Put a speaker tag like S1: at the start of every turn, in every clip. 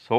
S1: 100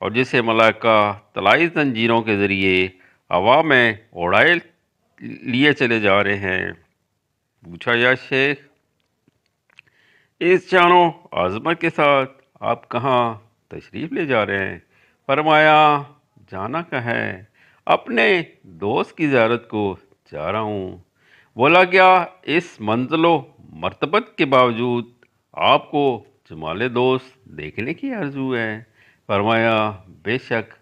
S1: اور جسے ملائکہ طلائی زنجیروں کے ذریعے ہوا میں اڑائے لیے چلے جا رہے ہیں۔ پوچھا، یا شیخ، اس شان و عظمت کے ساتھ آپ کہاں تشریف لے جا رہے ہیں؟ فرمایا، جانا کہاں ہے، اپنے دوست کی زیارت کو جا رہا ہوں۔ بولا، کیا اس منزل و مرتبت کے باوجود آپ کو جمال دوست دیکھنے کی آرزو ہے؟ فرمایا، بے شک،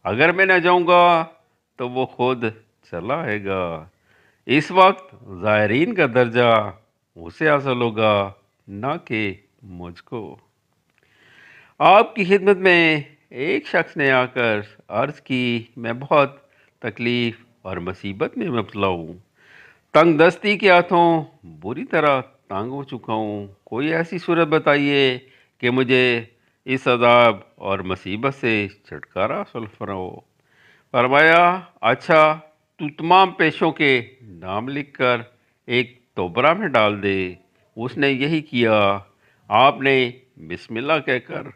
S1: اگر میں نہ جاؤں گا تو وہ خود چلا آئے گا۔ اس وقت زائرین کا درجہ اسے حاصل ہوگا، نہ کہ مجھ کو۔ آپ کی خدمت میں ایک شخص نے آ کر عرض کی، میں بہت تکلیف اور مصیبت میں مبتلا ہوں، تنگ دستی کے ہاتھوں بری طرح تنگ ہو چکا ہوں، کوئی ایسی صورت بتائیے کہ مجھے اس عذاب اور مصیبت سے چھٹکارا حاصل فرماؤ۔ فرمایا، اچھا، تو تمام پیشوں کے نام لکھ کر ایک توبرہ میں ڈال دے۔ اس نے یہی کیا۔ آپ نے بسم اللہ کہہ کر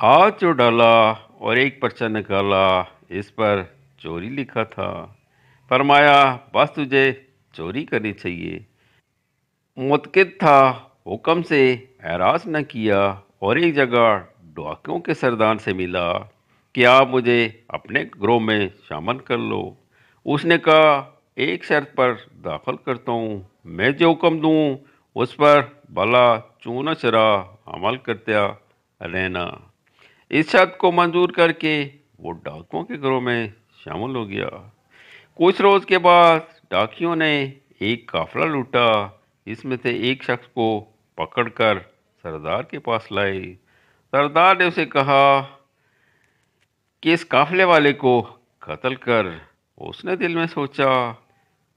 S1: ہاتھ جو ڈالا اور ایک پرچہ نکالا، اس پر چوری لکھا تھا۔ فرمایا، بس تجھے چوری کرنی چاہیے۔ متقد تھا، حکم سے اعراض نہ کیا، اور ایک جگہ ڈاکیوں کے سردار سے ملا کہ آپ مجھے اپنے گروہ میں شامل کر لو۔ اس نے کہا، ایک شرط پر داخل کرتا ہوں، میں جو حکم دوں اس پر بلا چونہ چرا عمل کرتا رہنا۔ اس شرط کو منظور کر کے وہ ڈاکیوں کے گروہ میں شامل ہو گیا۔ کچھ روز کے بعد ڈاکیوں نے ایک قافلہ لوٹا، اس میں سے ایک شخص کو پکڑ کر سردار کے پاس لائے۔ سردار نے اسے کہا کہ اس قافلے والے کو قتل کر۔ اس نے دل میں سوچا،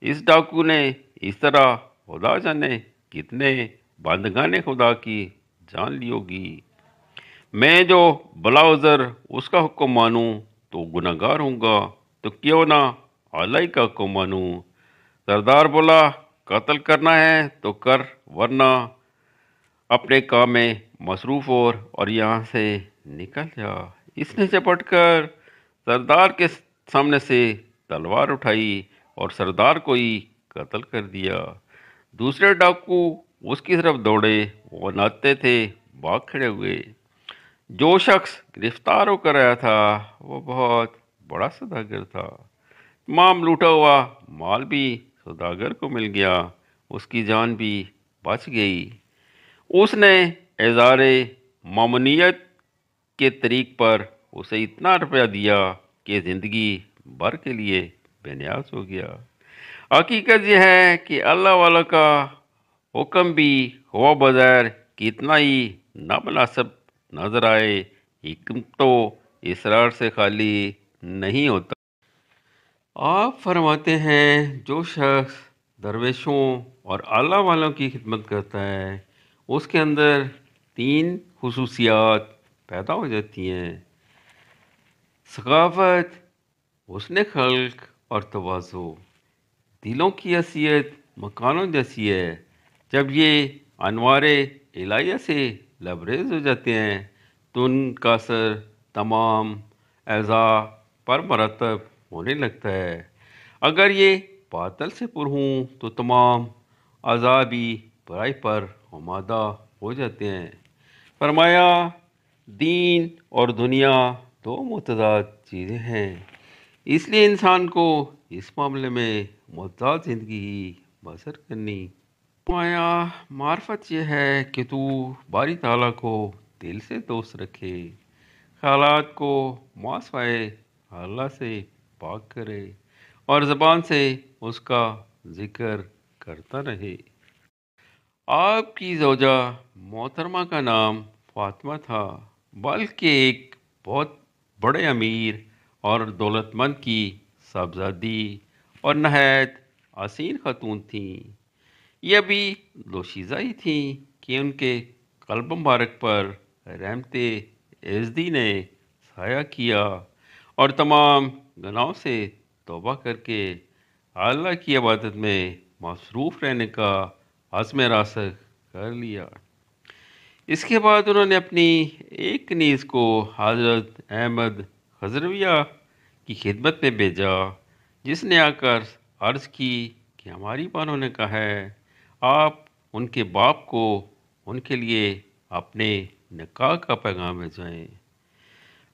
S1: اس ڈاکو نے اس طرح خدا جانے کتنے بندگان خدا کی جان لی ہوگی۔ میں جو بلا عذر اس کا حکم مانوں تو گناہگار ہوں گا، تو کیوں نہ اللہ کا حکم مانوں۔ سردار بولا، قتل کرنا ہے تو کر، ورنہ اپنے کام میں مصروف اور یہاں سے نکل جا۔ اس نے چپٹ کر سردار کے سامنے سے تلوار اٹھائی اور سردار کو ہی قتل کر دیا۔ دوسرے ڈاکو اس کی طرف دوڑے، وہ ناچتے تھے، بھاگ کھڑے ہوئے۔ جو شخص گرفتار ہو کر آیا تھا وہ بہت بڑا سوداگر تھا۔ تمام لوٹا ہوا مال بھی سوداگر کو مل گیا، اس کی جان بھی بچ گئی۔ اس نے اظہار ممنونیت کے طریق پر اسے اتنا روپیہ دیا کہ زندگی بھر کے لیے بے نیاز ہو گیا۔ حقیقت یہ ہے کہ اللہ والا کا حکم بھی ہوا بظاہر کتنا ہی نامناسب نظر آئے، حکم تو اسرار سے خالی نہیں ہوتا۔ آپ فرماتے ہیں، جو شخص درویشوں اور اللہ والوں کی خدمت کرتا ہے اس کے اندر 3 خصوصیات پیدا ہو جاتی ہیں: ثقافت، حسن خلق اور تواضع۔ دلوں کی حیثیت مکانوں جیسی ہے، جب یہ انوار الہیہ سے لبریز ہو جاتے ہیں تو ان کا اثر تمام اعضاء پر مرتب ہونے لگتا ہے۔ اگر یہ باطل سے پر ہوں تو تمام اعضاء بھی برائی پر آمادہ ہو جاتے ہیں۔ فرمایا، دین اور دنیا 2 متضاد چیزیں ہیں، اس لیے انسان کو اس معاملے میں متضاد زندگی ہی بسر کرنی۔ فرمایا، معرفت یہ ہے کہ تو باری تعالیٰ کو دل سے دوست رکھے، خیالات کو ماسوائے اللہ سے پاک کرے اور زبان سے اس کا ذکر کرتا رہے۔ آپ کی زوجہ محترمہ کا نام فاطمہ تھا، بلکہ ایک بہت بڑے امیر اور دولت مند کی صاحبزادی اور نہایت حسین خاتون تھیں۔ یہ ابھی دوشیزہ ہی تھیں کہ ان کے قلب مبارک پر رحمت یزدی نے سایہ کیا اور تمام گناہوں سے توبہ کر کے اللہ کی عبادت میں مصروف رہنے کا عزم راسخ کر لیا۔ اس کے بعد انہوں نے اپنی ایک کنیز کو حضرت احمد خضرویہ کی خدمت میں بھیجا، جس نے آ کر عرض کی کہ ہماری بانوں نے کہا ہے آپ ان کے باپ کو ان کے لیے اپنے نکاح کا پیغام بھیجائیں۔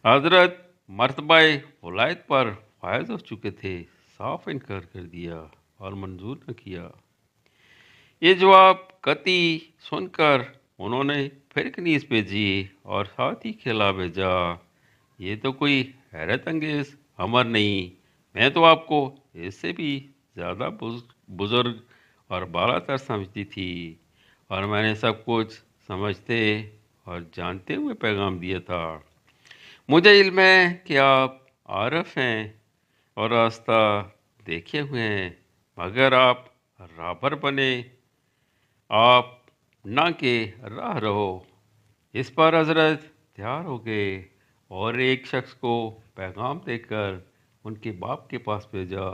S1: حضرت مرتبہ ولایت پر فائز ہو چکے تھے، صاف انکار کر دیا اور منظور نہ کیا۔ یہ جواب قطعی سن کر انہوں نے پھر کنیز بھیجی اور ساتھ ہی کھلا بھیجا، یہ تو کوئی حیرت انگیز امر نہیں، میں تو آپ کو اس سے بھی زیادہ بزرگ اور بالا تر سمجھتی تھی، اور میں نے سب کچھ سمجھتے اور جانتے ہوئے پیغام دیا تھا۔ مجھے علم ہے کہ آپ عارف ہیں اور راستہ دیکھے ہوئے ہیں، مگر آپ رابر بنے، آپ نہ کہ راہ رہو۔ اس پر حضرت تیار ہو گئے اور ایک شخص کو پیغام دے کر ان کے باپ کے پاس بھیجا۔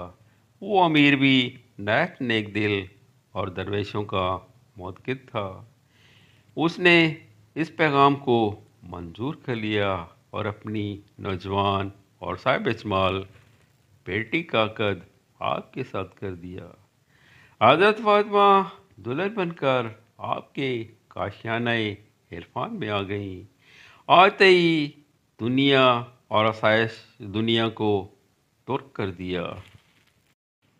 S1: وہ امیر بھی نہایت نیک دل اور درویشوں کا معتقد تھا۔ اس نے اس پیغام کو منظور کر لیا اور اپنی نوجوان اور صاحب جمال بیٹی کا عقد آپ کے ساتھ کر دیا۔ حضرت فاطمہ دلہن بن کر آپ کے کاشیانہ عرفان میں آ گئیں۔ آتے ہی دنیا اور آسائش دنیا کو ترک کر دیا۔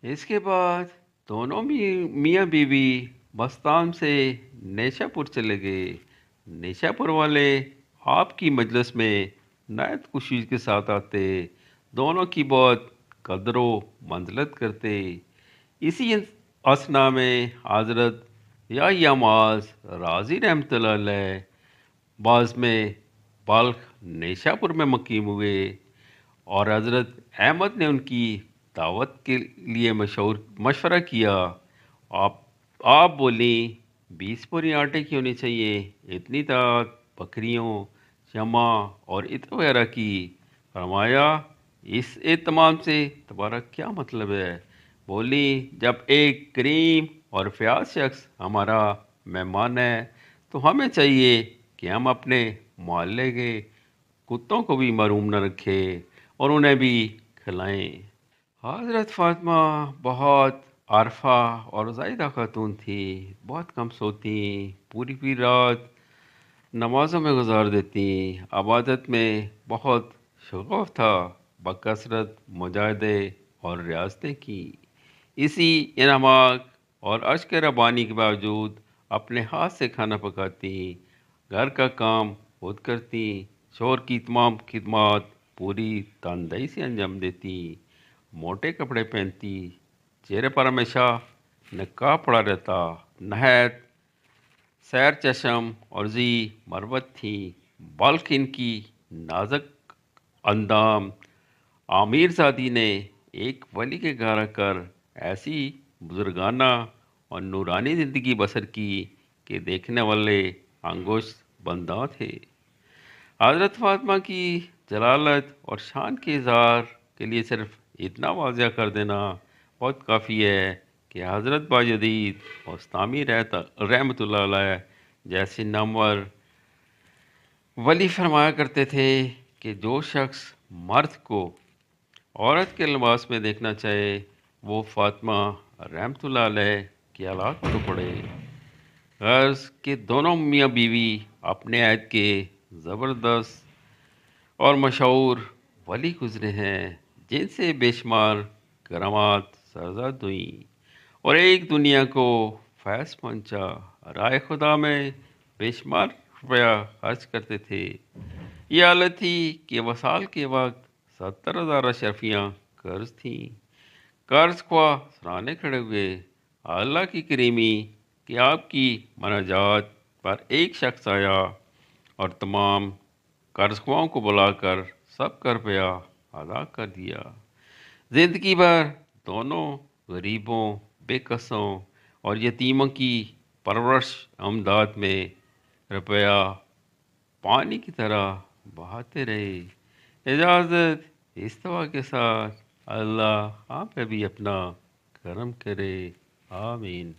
S1: اس کے بعد دونوں میاں بیوی بستان سے نیشا پور چلے گئے۔ نیشا پور والے آپ کی مجلس میں نہایت خوشی کے ساتھ آتے، دونوں کی بہت قدر و منزلت کرتے۔ اسی اثنا میں حضرت یحییٰ معاذ رازی رحمۃ اللہ علیہ بعض میں بلخ نیشا پور میں مقیم ہوئے، اور حضرت احمد نے ان کی دعوت کے لیے مشورہ کیا۔ آپ بولیں 20 بوری آٹے کی ہونی چاہیے، اتنی تعداد بکریوں، شمع اور عطر وغیرہ کی۔ فرمایا اس اہتمام سے تمہارا کیا مطلب ہے؟ بولی جب ایک کریم اور فیاض شخص ہمارا مہمان ہے تو ہمیں چاہیے کہ ہم اپنے محلے کے کتوں کو بھی محروم نہ رکھیں اور انہیں بھی کھلائیں۔ حضرت فاطمہ بہت عارفہ اور زاہدہ خاتون تھی، بہت کم سوتی، پوری پوری رات نمازوں میں گزار دیتی، عبادت میں بہت شغوف تھا، بکثرت مجاہدے اور ریاضتیں کی۔ اسی انعامات اور اشک ربانی کے باوجود اپنے ہاتھ سے کھانا پکاتی، گھر کا کام خود کرتی، شوہر کی تمام خدمات پوری تندہی سے انجام دیتی، موٹے کپڑے پہنتی، چہرے پر ہمیشہ نقاب پڑا رہتا، نہایت سیر چشم اور ذی مروت تھی، بلکہ ان کی نازک اندام عامر زادی نے ایک ولی کے گھر آ کر ایسی بزرگانہ اور نورانی زندگی بسر کی کہ دیکھنے والے انگوش بنداں تھے۔ حضرت فاطمہ کی جلالت اور شان کے اظہار کے لیے صرف اتنا واضح کر دینا بہت کافی ہے کہ حضرت باجدید بستامی رحمۃ اللہ علیہ جیسے نامور ولی فرمایا کرتے تھے کہ جو شخص مرد کو عورت کے لباس میں دیکھنا چاہے وہ فاطمہ رحمۃ اللہ علیہ کی اولاد کو پڑھے۔ غرض کہ دونوں میاں بیوی اپنے عہد کے زبردست اور مشہور ولی گزرے ہیں، جن سے بے شمار کرامات سرزد ہوئیں اور ایک دنیا کو فیض پہنچا۔ رائے خدا میں بے شمار روپیہ خرچ کرتے تھے۔ یہ حالت تھی کہ وصال کے وقت 70,000 اشرفیاں قرض تھیں۔ قرض خواہ سرانے کھڑے ہوئے، اللہ کی کریمی کہ آپ کی مناجات پر ایک شخص آیا اور تمام قرض خواہوں کو بلا کر سب کا روپیہ ادا کر دیا۔ زندگی بھر دونوں غریبوں، بے کسوں اور یتیموں کی پرورش امداد میں روپیہ پانی کی طرح بہاتے رہے۔ اجازت اس دعا کے ساتھ اللہ آپ پہ بھی اپنا کرم کرے، آمین۔